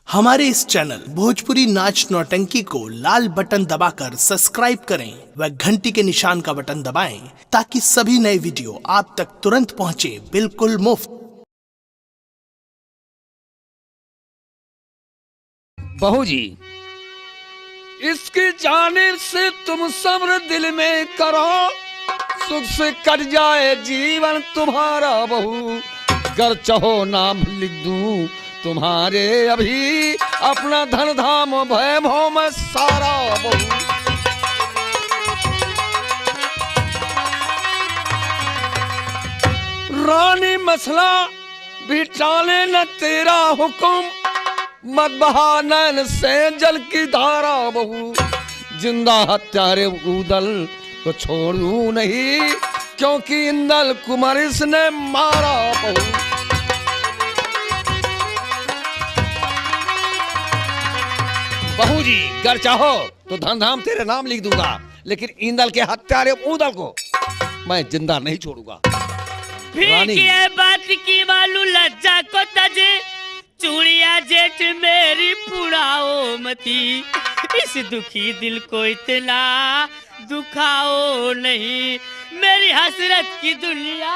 हमारे इस चैनल भोजपुरी नाच नौटंकी को लाल बटन दबाकर सब्सक्राइब करें व घंटी के निशान का बटन दबाएं ताकि सभी नए वीडियो आप तक तुरंत पहुंचे बिल्कुल मुफ्त। बहू जी, इसकी जानिब से तुम सब्र दिल में करो, सुख से कट जाए जीवन तुम्हारा बहू। कर चाहो नाम लिख दूं तुम्हारे अभी, अपना धन धाम वैभव में सारा बहू। रानी मसला भी टाले न तेरा हुक्म, मत बहा नैन से जल की धारा बहू। जिंदा हत्यारे उदल को छोड़ू नहीं, क्योंकि इंदल कुमार इसने मारा बहू। बहू जी, अगर चाहो तो धन धाम तेरे नाम लिख दूंगा, लेकिन इंदल के हत्यारे उदल को मैं जिंदा नहीं छोड़ूंगा। ये बात की मालूम लज्जा को तजे, चूड़िया जेठ मेरी पुड़ाओ मती, इस दुखी दिल को इतना दुखाओ नहीं, मेरी हसरत की दुनिया।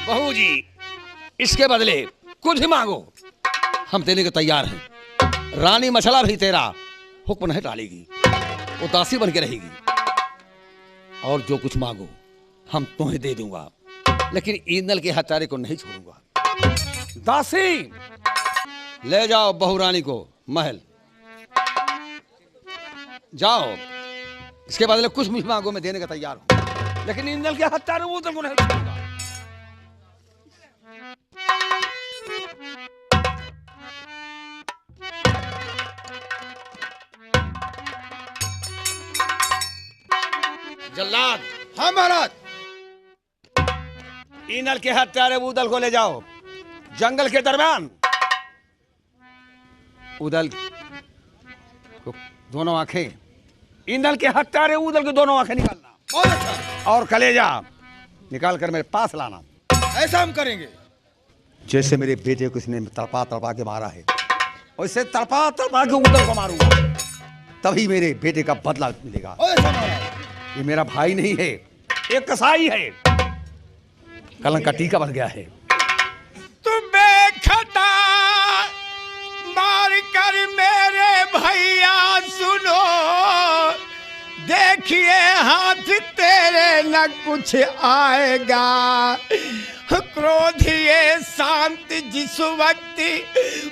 बहू जी, इसके बदले कुछ भी मांगो, हम देने को तैयार हैं। रानी मसला भी तेरा हुक्म नहीं टालेगी, वो दासी बन के रहेगी, और जो कुछ मांगो हम तुम्हें दे दूंगा, लेकिन इंदल के हत्यारे को नहीं छोड़ूंगा। दासी, ले जाओ बहू रानी को महल, जाओ। इसके बदले कुछ भी मांगो, मैं देने का तैयार हूं, लेकिन इंदल के हत्यारे उदल को नहीं छोड़ूंगा। जल्लाद। हाँ महाराज। इंदल के हत्यारे उदल को ले जाओ जंगल के दरमियान। उदल को दोनों आंखें, इंदल के हत्यारे उदल की दोनों आंखें निकालना। बहुत अच्छा। और कलेजा निकाल कर मेरे पास लाना। ऐसा हम करेंगे। जैसे मेरे बेटे को इसने तड़पा तड़पा के मारा है, वैसे तड़पा तड़पा के उदल को मारूंगा, तभी मेरे बेटे का बदला मिलेगा। ये मेरा भाई नहीं है, एक कसाई है, कलंक का टीका बन गया है। तुम्हें खता मार कर मेरे भैया सुनो, देखिए हाथ तेरे न कुछ आएगा, क्रोध ये शांत जिस वक्त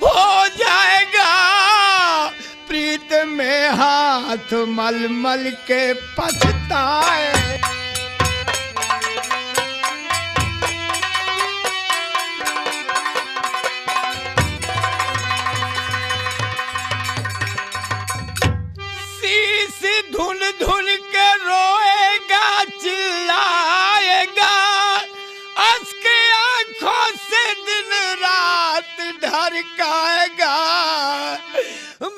हो जाएगा, प्रीत में हाथ मल मल के पछताए। शीश धुन धुन के रोएगा, चिल्लाएगा, उसके आंखों से दिन रात ढरकाएगा,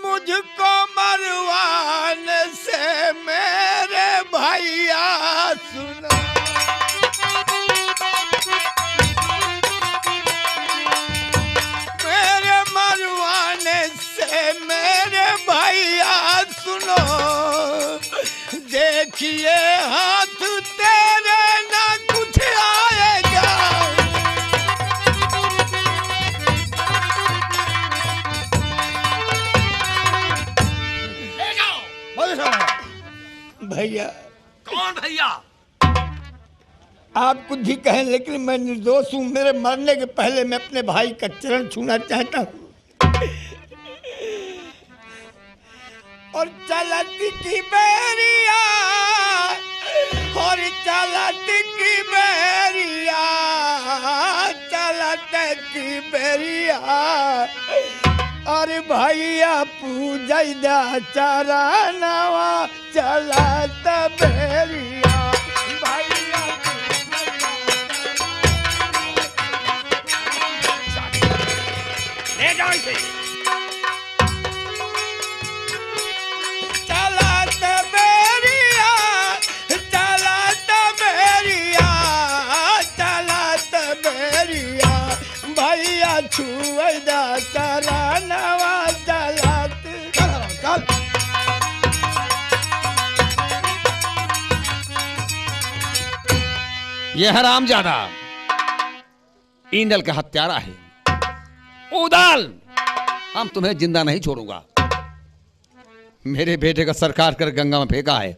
मुझको मरवाने से मेरे भैया सुनो। मेरे मरवाने से मेरे भैया सुनो, देखिए हाथ तेरे ना कुछ आएगा। भैया। कौन भैया? आप कुछ भी कहें, लेकिन मैं निर्दोष हूँ। मेरे मरने के पहले मैं अपने भाई का चरण छूना चाहता हूँ। और चलती की बेरिया, और चलती की बेरिया, चलती की बेरिया, अरे भैया पूजा चरणवा चलत बेरिया, भैया ले जाओ इसे। चलत बेरिया। ये हरामजादा ईंदल का हत्यारा है। उदल, हम तुम्हें जिंदा नहीं छोड़ूंगा। मेरे बेटे का सरकार कर गंगा में फेंका है,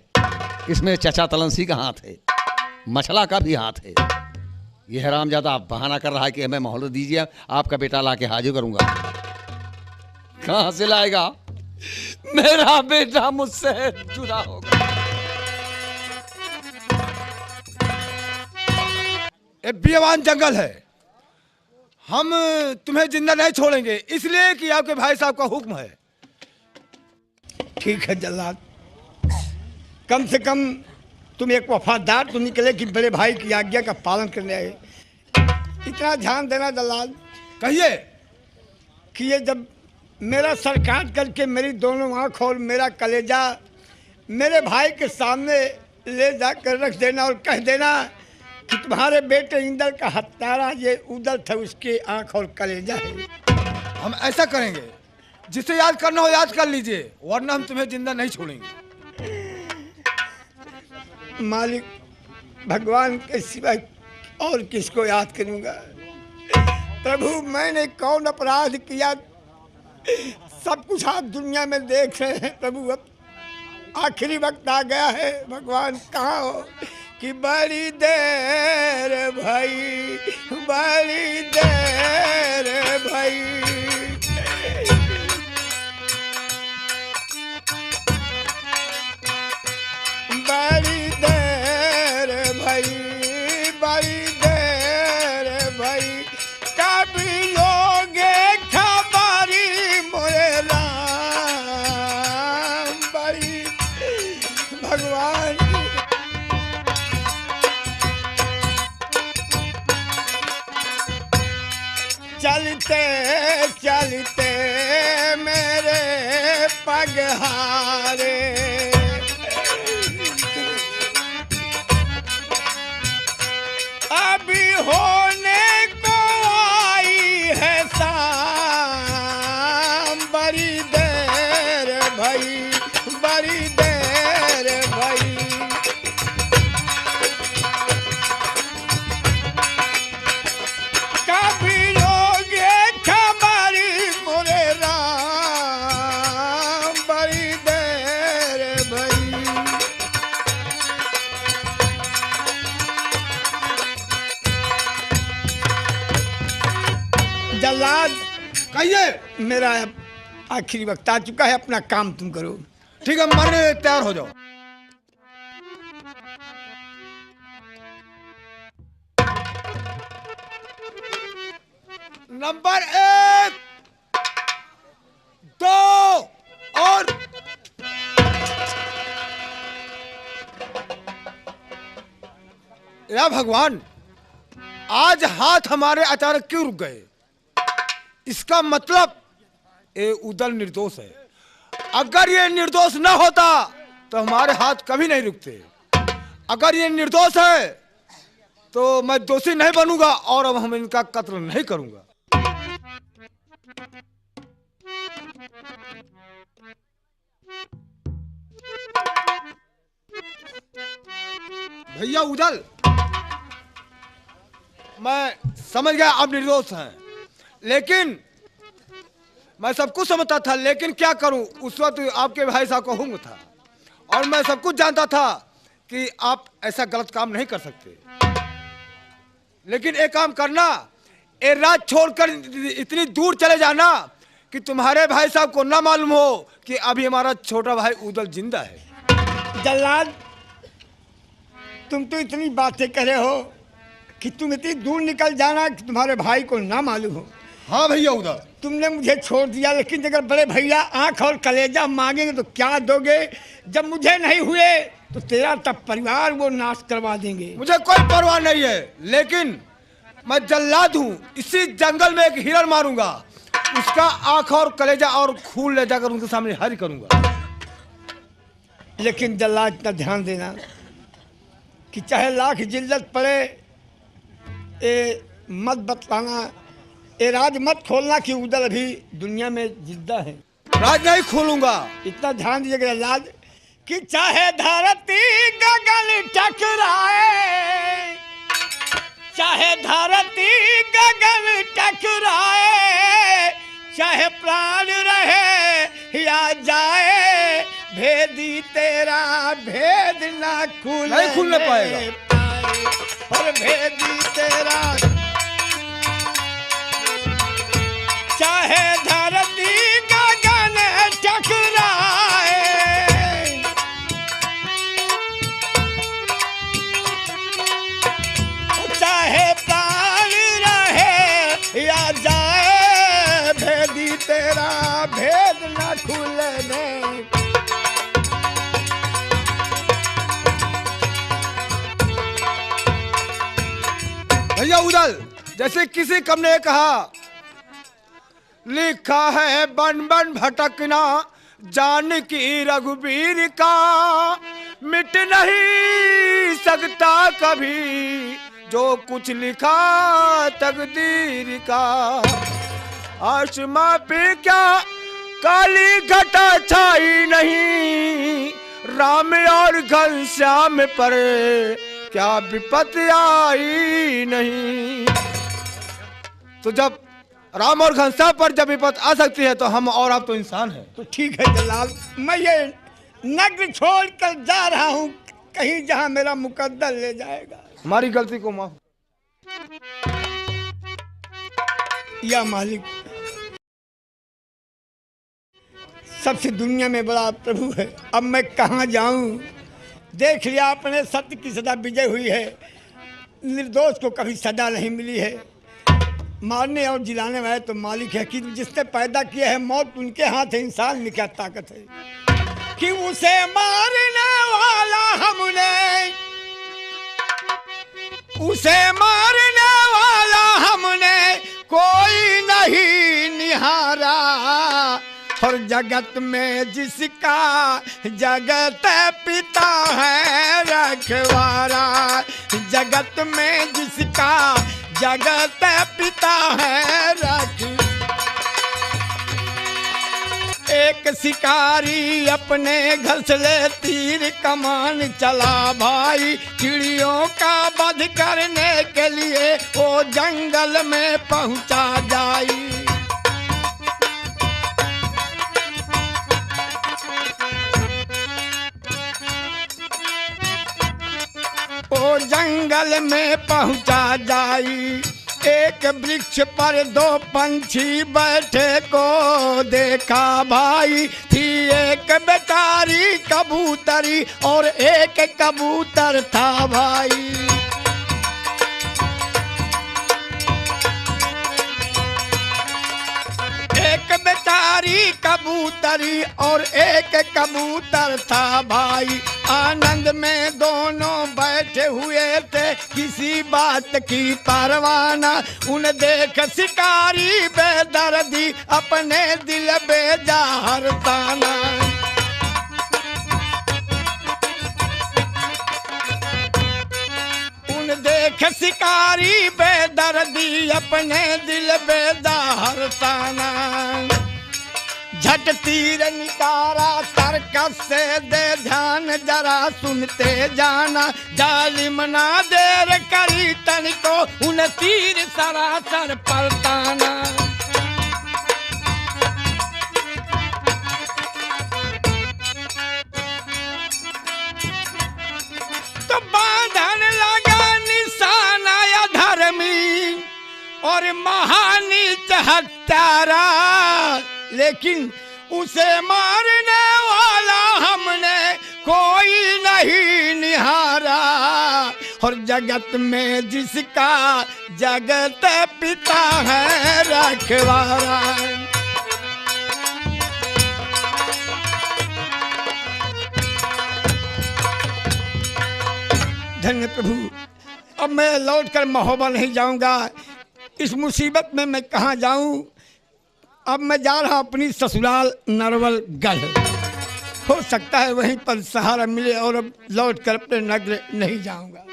इसमें चचा तलंसी का हाथ है, मछला का भी हाथ है। ये हरामजादा बहाना कर रहा है कि हमें मोहलत दीजिए, आपका बेटा लाके हाजिर करूंगा। कहां से लाएगा? मेरा बेटा मुझसे जुदा होगा। ये बेईमान जंगल है, हम तुम्हें जिंदा नहीं छोड़ेंगे, इसलिए कि आपके भाई साहब का हुक्म है। ठीक है जल्लाद, कम से कम तुम एक वफादार तो निकले कि बड़े भाई की आज्ञा का पालन करने आए। इतना ध्यान देना जल्लाद, कहिए कि ये जब मेरा सर काट करके मेरी दोनों आँख और मेरा कलेजा मेरे भाई के सामने ले जाकर रख देना और कह देना कि तुम्हारे बेटे इंदल का हत्यारा ये उदल था, उसके आँख और कलेजा है। हम ऐसा करेंगे, जिसे याद करना हो याद कर लीजिए, वरना हम तुम्हें जिंदा नहीं छोड़ेंगे। मालिक, भगवान के सिवा और किसको याद करूंगा? प्रभु, मैंने कौन अपराध किया? सब कुछ आप दुनिया में देख रहे हैं प्रभु। अब आखिरी वक्त आ गया है, भगवान कहाँ हो? कि बड़ी देर भाई, बड़ी देर भाई, बड़ी देर भाई, बड़ी देर भाई, कभी लोगे खबरी मोरे राम, बड़ी भगवान। चलते चलते मेरे पग हारे, अभी होने को आई है शाम, बड़ी देर भाई, बड़ी देर भाई, कभी लोगे खबरी मोरे राम, बड़ी देर भाई। जल्लाद, कहिए। मेरा आखिरी वक्त आ चुका है, अपना काम तुम करो। ठीक है, मरने तैयार हो जाओ। नंबर 1, 2 और या भगवान, आज हाथ हमारे अचानक क्यों रुक गए? इसका मतलब ये उदल निर्दोष है। अगर ये निर्दोष न होता तो हमारे हाथ कभी नहीं रुकते। अगर ये निर्दोष है तो मैं दोषी नहीं बनूंगा और अब हम इनका कत्ल नहीं करूंगा। भैया उदल, मैं समझ गया आप निर्दोष हैं, लेकिन मैं सब कुछ समझता था, लेकिन क्या करूं, उस वक्त आपके भाई साहब का हुक्म था और मैं सब कुछ जानता था कि आप ऐसा गलत काम नहीं कर सकते। लेकिन एक काम करना, ये रात छोड़कर इतनी दूर चले जाना कि तुम्हारे भाई साहब को ना मालूम हो कि अभी हमारा छोटा भाई उदल जिंदा है। जल्लाद, तुम तो इतनी बातें कर रहे हो कि तुम इतनी दूर निकल जाना कि तुम्हारे भाई को ना मालूम हो। हाँ भैया उदल, तुमने मुझे छोड़ दिया, लेकिन अगर बड़े भैया आंख और कलेजा मांगेंगे तो क्या दोगे? जब मुझे नहीं हुए तो तेरा तब परिवार वो नाश करवा देंगे। मुझे कोई परवाह नहीं है, लेकिन मैं जल्लाद हूँ, इसी जंगल में एक हिरण मारूंगा, उसका आंख और कलेजा और खून ले जाकर उनके सामने हरी करूंगा। लेकिन जल्लाद, इतना ध्यान देना कि चाहे लाख जिल्लत पड़े, ये मत बतलाना, ये राज मत खोलना कि उदल अभी दुनिया में जिंदा है। राज नहीं खोलूंगा। इतना ध्यान दीजिएगा जल्लाद कि चाहे धरती गगन टकराए, चाहे धरती गगन टकराए, चाहे प्राण रहे या जाए, भेदी तेरा भेद ना खुले, नहीं खुलने पाएगा। और भेदी तेरा, चाहे धरती गगन टकराए, चाहे प्राण रहे या जाए, भेदी तेरा भेद न खुलने। भैया उदल, जैसे किसी कम ने कहा, लिखा है बन बन भटकना जानकी रघुबीर का, मिट नहीं सकता कभी जो कुछ लिखा तकदीर का। आसमां पे क्या काली घटा छाई नहीं, राम और घनश्याम पर क्या विपत्ति आई नहीं। तो जब राम और घनश्याम पर जब विपत्ति आ सकती है तो हम और आप तो इंसान हैं। तो ठीक है जलाल, मैं ये नगर छोड़ कर जा रहा हूँ कहीं जहाँ मेरा मुकद्दर ले जाएगा। हमारी गलती को माफ। या मालिक, सबसे दुनिया में बड़ा प्रभु है, अब मैं कहाँ जाऊँ? देख लिया आपने, सत्य की सदा विजय हुई है, निर्दोष को कभी सजा नहीं मिली है। मारने और जिलाने वाले तो मालिक है, कि जिसने पैदा किया है मौत उनके हाथ है, इंसान में क्या ताकत है कि उसे मारने वाला हमने, उसे मारने वाला हमने कोई नहीं निहारा। और जगत में जिसका जगत पिता है रखवारा, जगत में जिसका जगत पिता है रख। एक शिकारी अपने घर से ले तीर कमान चला भाई, चिड़ियों का वध करने के लिए वो जंगल में पहुंचा जाई। वो जंगल में पहुंचा जाई। एक वृक्ष पर दो पंछी बैठे को देखा भाई, थी एक बेचारी कबूतरी और एक कबूतर था भाई। एक बेचारी कबूतरी और एक कबूतर था भाई। आनंद में दोनों बैठे हुए थे, किसी बात की परवाह न। उन देख शिकारी बेदर्दी अपने दिल बेजार ताना। उन देख शिकारी बेदर्दी अपने दिल बेजार ताना। झट तीर निकारा तरकस से दे ध्यान, जरा सुनते जाना। जालिम ना देर करी तनिको, उन तीर सरासर पलटाना। तो बांधन लगा निशाना या धर्मी और महानीच हत्यारा, लेकिन उसे मारने वाला हमने कोई नहीं निहारा। और जगत में जिसका जगत पिता है रखवारा। धन्य प्रभु, अब मैं लौटकर महोबा नहीं जाऊंगा। इस मुसीबत में मैं कहाँ जाऊं? अब मैं जा रहा अपनी ससुराल नरवलगढ़, हो सकता है वहीं पर सहारा मिले और अब लौट कर अपने नगर नहीं जाऊंगा।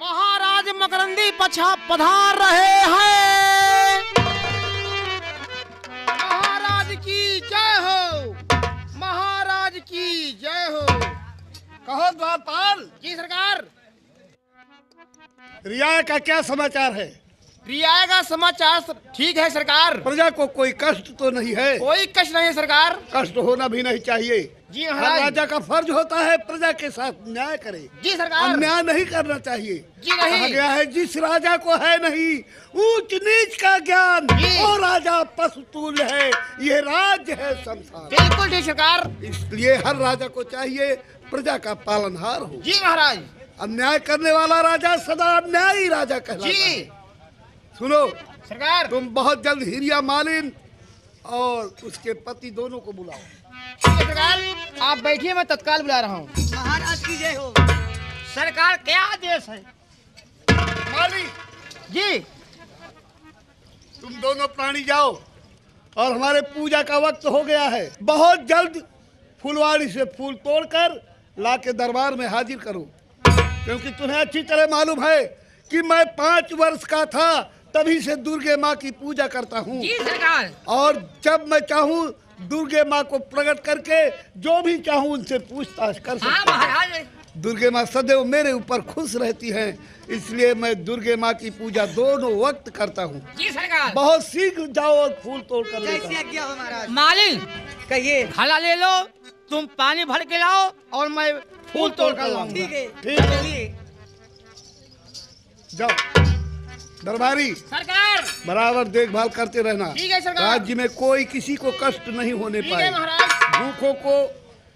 महाराज मकरंदी पछा पधार रहे हैं। महाराज की जय हो, महाराज की जय हो। कहो द्वारपाल। जी सरकार। रियाया का क्या समाचार है? रियाया का समाचार ठीक है सरकार। प्रजा को कोई कष्ट तो नहीं है? कोई कष्ट नहीं है सरकार। कष्ट होना भी नहीं चाहिए। जी हर महाराज। राजा का फर्ज होता है प्रजा के साथ न्याय करे। जी सरकार। अन्याय नहीं करना चाहिए। जी नहीं। कहा गया है जिस राजा को है नहीं ऊंच नीच का ज्ञान वो राजा पशु तुल्य है, ये राज्य है संसार। बिल्कुल ठीक सरकार। इसलिए हर राजा को चाहिए प्रजा का पालनहार हो। जी महाराज। अन्याय करने वाला राजा सदा अन्यायी राजा कहलाता है। जी सुनो सरकार। तुम बहुत जल्द हिरिया मालिन और उसके पति दोनों को बुलाओ। ठीक है सरकार, आप बैठिए, मैं तत्काल बुला रहा हूँ। महाराज की जय हो। सरकार क्या आदेश है? माली जी। तुम दोनों प्राणी जाओ और हमारे पूजा का वक्त हो गया है। बहुत जल्द फुलवाड़ी से फूल तोड़कर लाके दरबार में हाजिर करो, क्योंकि तुम्हें अच्छी तरह मालूम है कि मैं 5 वर्ष का था तभी से दुर्गे माँ की पूजा करता हूँ। जी सरकार। और जब मैं चाहूँ दुर्गे माँ को प्रकट करके जो भी चाहूँ उनसे पूछताछ कर हाँ सकता हूँ। महाराज। दुर्गे माँ सदैव मेरे ऊपर खुश रहती हैं, इसलिए मैं दुर्गे माँ की पूजा दोनों वक्त करता हूँ। जी सरकार। बहुत शीघ्र जाओ और फूल तोड़ कर लेकर। मालिन कहिए, हला ले लो, तुम पानी भर के लाओ और मैं फूल तोड़ कर लाऊंगा। ठीक है जाओ। दरबारी सरकार। बराबर देखभाल करते रहना। ठीक है सरकार। राज्य में कोई किसी को कष्ट नहीं होने ठीक पाए। है महाराज। भूखों को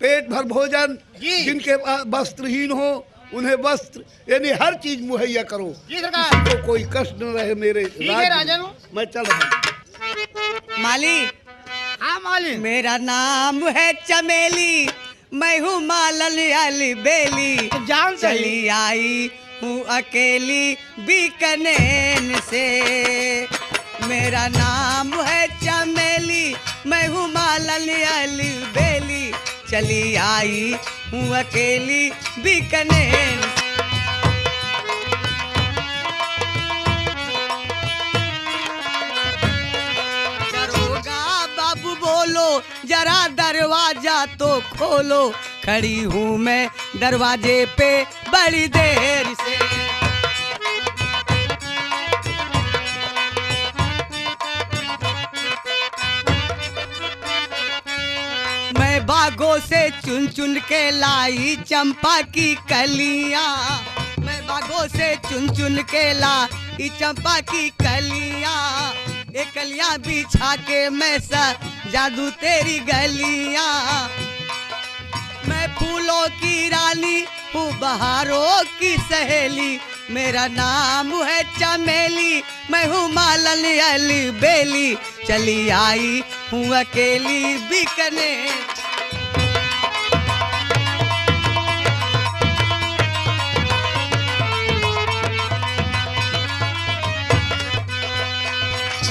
पेट भर भोजन, जी। जिनके वस्त्रहीन हो उन्हें वस्त्र यानी हर चीज मुहैया करो। जी सरकार। किसी को कोई कष्ट न रहे मेरे ठीक है राज्य में। राजन। मैं चल रहा हूँ। माली, हाँ मालिन। मेरा नाम है चमेली, मैं हूँ मालन अली बेली। जान सही। चली आई हूँ अकेली बीकानेर से। मेरा नाम है चमेली, मैं हूँ मालन अली बेली। चली आई हूँ अकेली बीकानेर से। दरोगा बाबू बोलो जरा दरवाजा तो खोलो, खड़ी हूँ मैं दरवाजे पे बड़ी देर से। मैं बागों से चुन चुन के लाई चंपा की कलियां। मैं बागों से चुन चुन के लाई चंपा की कलियां। एक कलियां बिछा के मैं जादू तेरी गलियां। मैं फूलों की रानी हूँ बहारों की सहेली। मेरा नाम है चमेली, मैं हूँ मालन अली बेली। चली आई हूँ अकेली बीकानेर।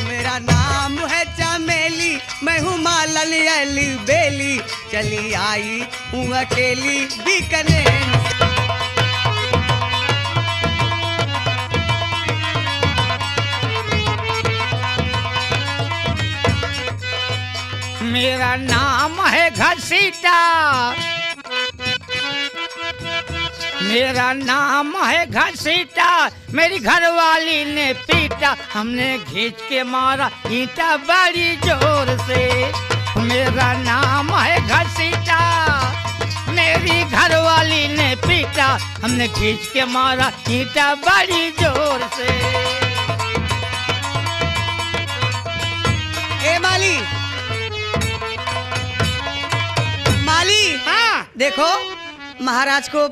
मेरा नाम है चमेली, मैं हूँ मालन अली बेली। चली आई हूँ अकेली बीकानेर। मेरा नाम है घसीटा, मेरा नाम है घसीटा। मेरी घरवाली ने पीटा, हमने खींच के मारा ईंटा बड़ी जोर से। मेरा नाम है घसीटा, मेरी घरवाली ने पीटा, हमने खींच के मारा ईंटा बड़ी जोर से। ए माली, माली, हाँ देखो महाराज को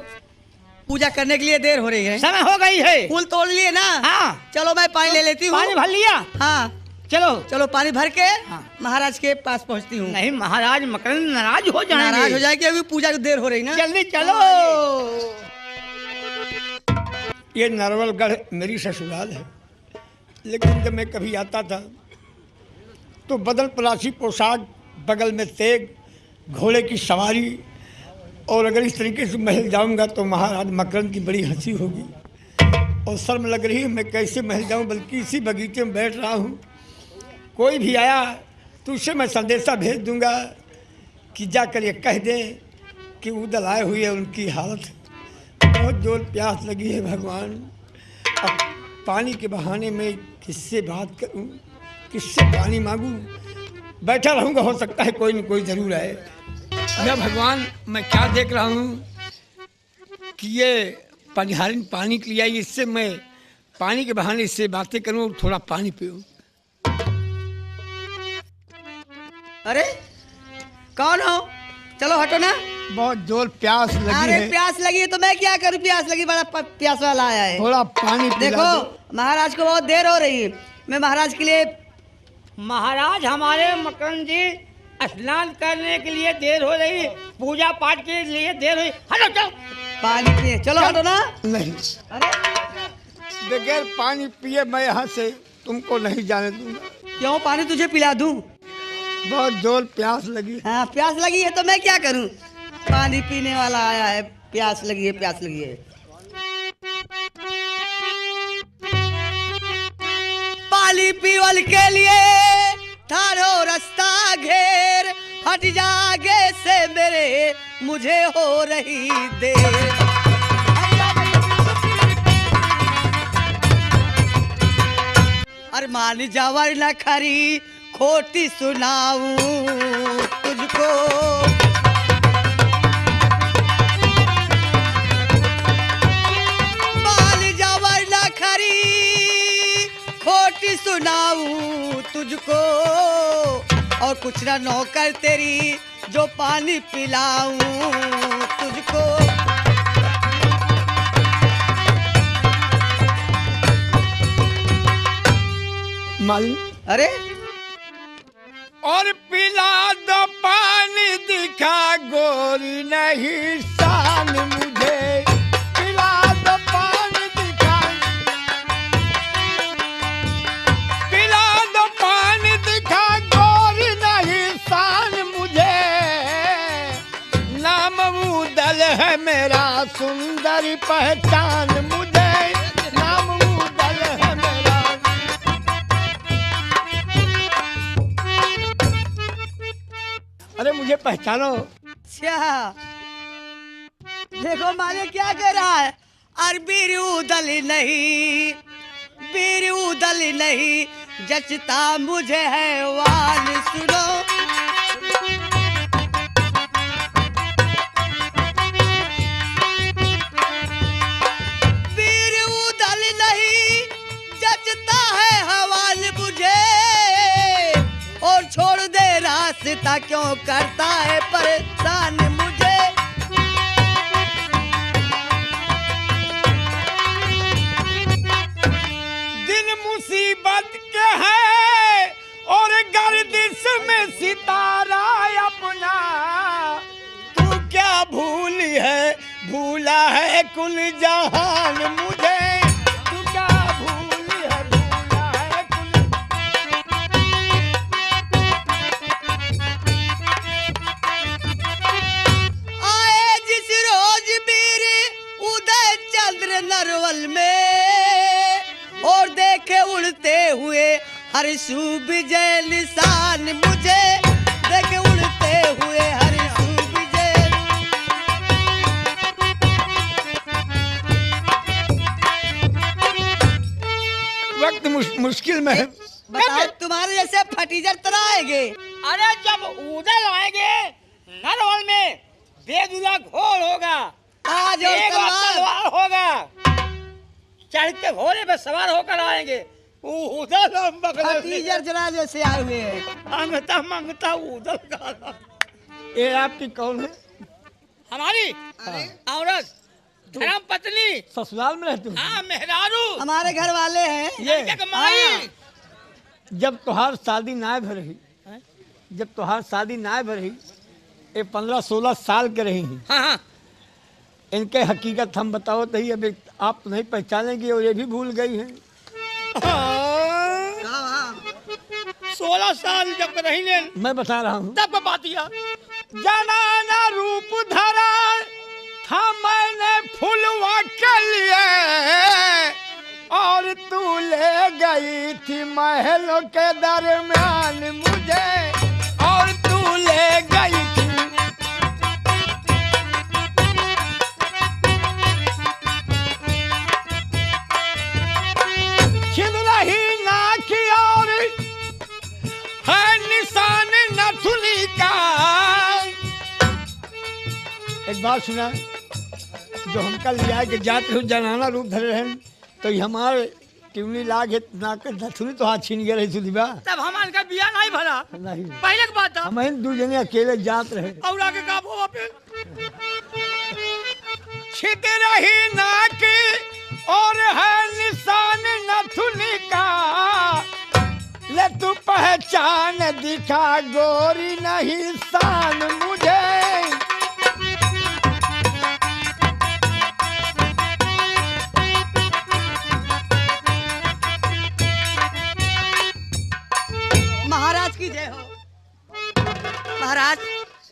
पूजा करने के लिए देर हो रही है। समय हो गई है। फूल तोड़ लिए ना? हाँ। चलो मैं पानी ले लेती हूँ। पानी भर लिया? हाँ चलो चलो पानी भर के हाँ। महाराज के पास पहुँचती हूँ। नहीं महाराज मकरंद नाराज हो जाएंगे। नाराज हो जाएगी, अभी पूजा की देर हो रही ना। जल्दी चलो। ये नरवलगढ़ मेरी ससुराल है, लेकिन जब मैं कभी आता था तो बदल पलासी पोशाक, बगल में तेग, घोड़े की सवारी, और अगर इस तरीके से महल जाऊंगा तो महाराज मकरंद की बड़ी हंसी होगी और शर्म लग रही है मैं कैसे महल जाऊं, बल्कि इसी बगीचे में बैठ रहा हूं। कोई भी आया तो उससे मैं संदेशा भेज दूंगा कि जाकर ये कह दे कि उदल आए हुए उनकी हालत बहुत जोर प्यास लगी है भगवान। अब पानी के बहाने में किससे बात करूं, किससे पानी मांगूं? बैठा रहूंगा, हो सकता है कोई न कोई जरूर आए। या भगवान, मैं क्या देख रहा हूं कि ये पनिहारिन पानी के लिए आई, इससे मैं पानी के बहाने इससे बातें करूं और थोड़ा पानी पीऊं। अरे कौन हो? चलो हटो ना। बहुत जोर प्यास लगी अरे है। प्यास लगी है तो मैं क्या करूं? प्यास लगी, बड़ा प्यास वाला आया है। थोड़ा पानी पिला देखो दो। महाराज को बहुत देर हो रही है, मैं महाराज के लिए। महाराज हमारे मकरंद जी स्नान करने के लिए देर हो रही, पूजा पाठ के लिए देर हो रही। हटो चलो पानी पिए, चलो हटो ना। नहीं, अरे बगैर पानी पिए मैं यहाँ से तुमको नहीं जाने दूंगा। क्यों? पानी तुझे पिला दूं? बहुत जोर प्यास लगी। हाँ प्यास लगी है तो मैं क्या करूं? पानी पीने वाला आया है, प्यास लगी है, प्यास लगी है। पानी पीवल के लिए थारो रास्ता घेर, हट जागे से मेरे मुझे हो रही देर। अरमान जावर न खरी खोटी सुनाऊं तुझको, बाल जावर न खरी खोटी सुनाऊं तुझको, और कुछ ना नौकर तेरी जो पानी पिलाऊं तुझको। माली, अरे और पिला दो पानी, दिखा गोरी नहीं शान मुझे। पिला दो पानी, दिखा, पिला दो पानी, दिखा गोरी नहीं शान मुझे। नाम उदल है मेरा, सुंदर पहचान मुझे। नाम उदल है मेरा। अरे मुझे पहचानो। अच्छा देखो माने क्या कह रहा है। और बीर उदल नहीं, बीर उदल नहीं जचता मुझे हैवान। सुनो बीर उदल नहीं जचता है हवाल मुझे, और छोड़ दे रास्ता क्यों करता है परेशान मुझे। दिन मुसीबत के है और गर्दिश में सितारा अपना। तू क्या भूली है, भूला है कुल जहान मुझे। तू क्या भूली है, भूला है कुल। आए जिस रोज बीर उदय चंद्र नरवल में, और देखे उड़ते हुए हर विजय निशान मुझे। देखे उड़ते हुए हर विजय। वक्त मुश्किल में है। बताओ तुम्हारे जैसे फटीजर तरह आएंगे। अरे जब उदल आएंगे नरवल में बेदुला घोर होगा, आज और एक और तलवार। तलवार होगा, चढ़ते घोड़े पे सवार होकर आएंगे। उदल हम बगल से- फटीजर जरा जैसे आए हुए हैं। मांगता मांगता उदल का। ये आपकी कौन है? हमारी औरत धर्म पत्नी। ससुराल में रहती हूँ। हाँ मेहरारू। हमारे घर वाले हैं। ये माई। जब तुहार शादी ना भरही, जब तुहार शादी ना भरही, ये 15-16 साल के रही हैं। हाँ हाँ इनके हकीकत हम बताओ तो ही अभी आप नहीं पहचानेंगे और ये भी भूल गई हैं। 16 साल जब रही ने मैं बता रहा हूँ। तब बात यह जनाना रूप धरा था मैंने फुलवा के लिए, और तू ले गई थी महलों के दरमियान मुझे। और तू ले गई थी बात सुना, जो हमका लिया के जाते हो जनाना रूप धरे रहन, तो ये हमारे टिवली लागे ना के धथुनी तो हाथ छीन गए रही सुधीबा। तब हमारे का बिया नहीं भरा, नहीं पहले की बात था। हम दू जने अकेले जात रहे। और आगे का वो पे छिद रही नाक और है निशान नथुनी का, ले तू पहचान दिखा गोरी नहीं शान मुझे। महाराज की जय हो। महाराज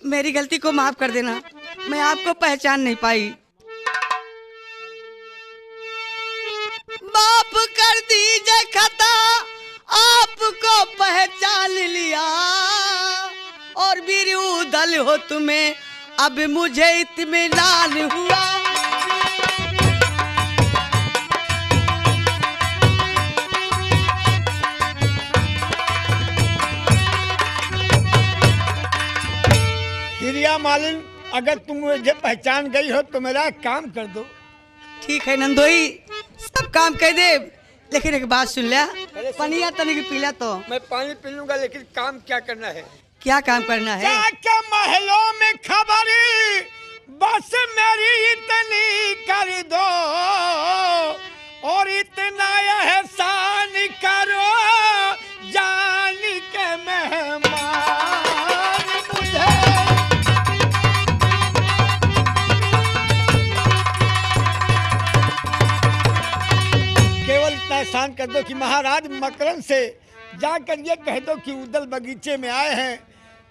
मेरी गलती को माफ कर देना, मैं आपको पहचान नहीं पाई। माफ कर दीजिए खता, आपको पहचान लिया और वीर उदल हो तुम्हें, अब मुझे इत्मीनान हुआ। हिरिया मालिन, अगर तुम मुझे पहचान गई हो तो मेरा एक काम कर दो। ठीक है नंदोई, सब काम कर दे, लेकिन एक बात सुन लिया, पनिया तनिक पीला तो। मैं पानी पी लूंगा, लेकिन काम क्या करना है? क्या काम करना है? जाके महलों में खबरी बस मेरी इतनी कर दो, और इतना एहसान करो जान के मेहमान मुझे। केवल इतना एहसान कर दो कि महाराज मकरन से जाकर ये कह दो कि उदल बगीचे में आए हैं,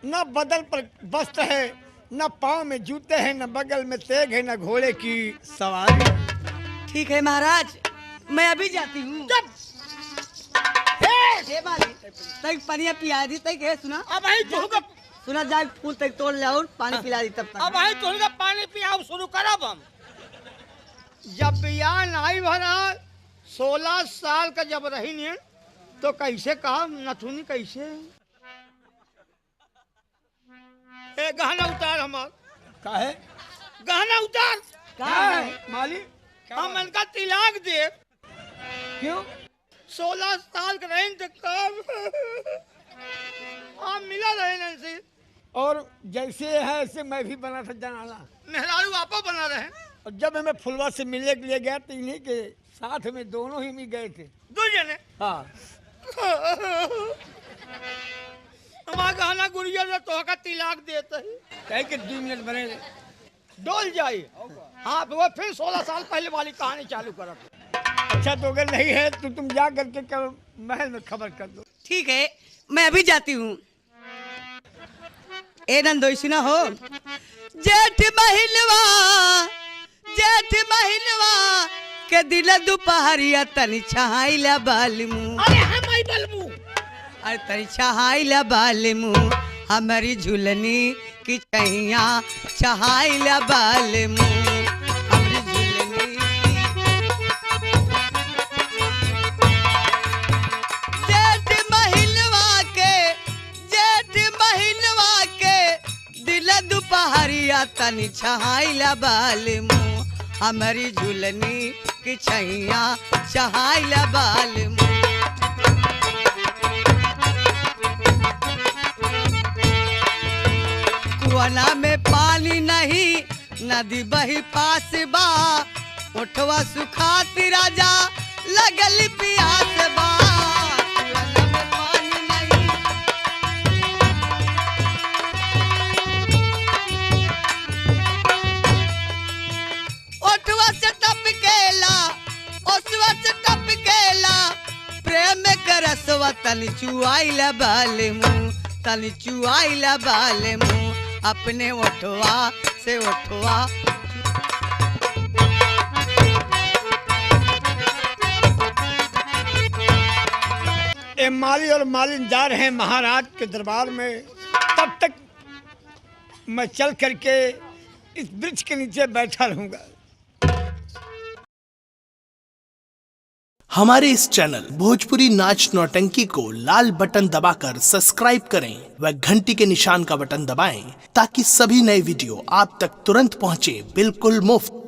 न बदन पर वस्त्र है, न पाँव में जूते हैं, न बगल में तेग है, न घोड़े की सवारी। ठीक है महाराज, मैं अभी जाती हूँ। तक पनिया पिया दी तक है, सुना अब आई तो सुना जाए फूल तक तोड़ ले और पानी पिला दी तब तक। अब आई तो पानी पियाओ शुरू करब हम। जब बिया नहीं भरा 16 साल का जब रही नहीं तो कैसे कहा नथुनी कैसे? ए गहना उतार हमार। का है? गहना उतार। क्या है मालिक? हम इनका तिलाक दे। क्यों? 16 साल का रहे तो कब हम मिला रहे इनसे। और जैसे है ऐसे मैं भी बना था जनाना। मेहरारू आपा बना रहे। और जब मैं फुलवा से मिलने के लिए गया तो इन्हीं के साथ में दोनों ही मिल गए थे। दो जने? हाँ। हमारा गहना गुड़िया ने तो का तिलाक देता है। कह के 2 मिनट बने डोल जाई। हाँ वो फिर 16 साल पहले वाली कहानी चालू करा। अच्छा तो अगर नहीं है तो तुम जा करके कल महल में खबर कर दो। ठीक है, मैं अभी जाती हूँ। ए नंदोई सुना हो, जेठ महिनवा के दिल दोपहरिया तनी छहाइला बालमू। अरे हम आई बलमू। अरे तनी छहाइला बालमू, हमारी झुलनी की छैया छहाइला बालमू, हमारी झुलनी जेठ महिनवा के दिल दोपहरिया तनी छहाइला बालमू, हमारी झुलनी की छैया छहाइला बालमू। कुआना में पानी नहीं, नदी बही पास बा, उठवा सुखाती राजा लगल पियास बा। कुआना में पानी नहीं, उठवा से टपकेला, ओसवा से टपकेला, प्रेम के रसवा तनी चुआइला बालमू, तनी चुआइला बालमू, अपने ओठवा से ओठवा। ए माली और मालिन जा रहे हैं महाराज के दरबार में। तब तक मैं चल करके इस वृक्ष के नीचे बैठा रहूंगा। हमारे इस चैनल भोजपुरी नाच नौटंकी को लाल बटन दबाकर सब्सक्राइब करें व घंटी के निशान का बटन दबाएं ताकि सभी नए वीडियो आप तक तुरंत पहुंचे बिल्कुल मुफ्त।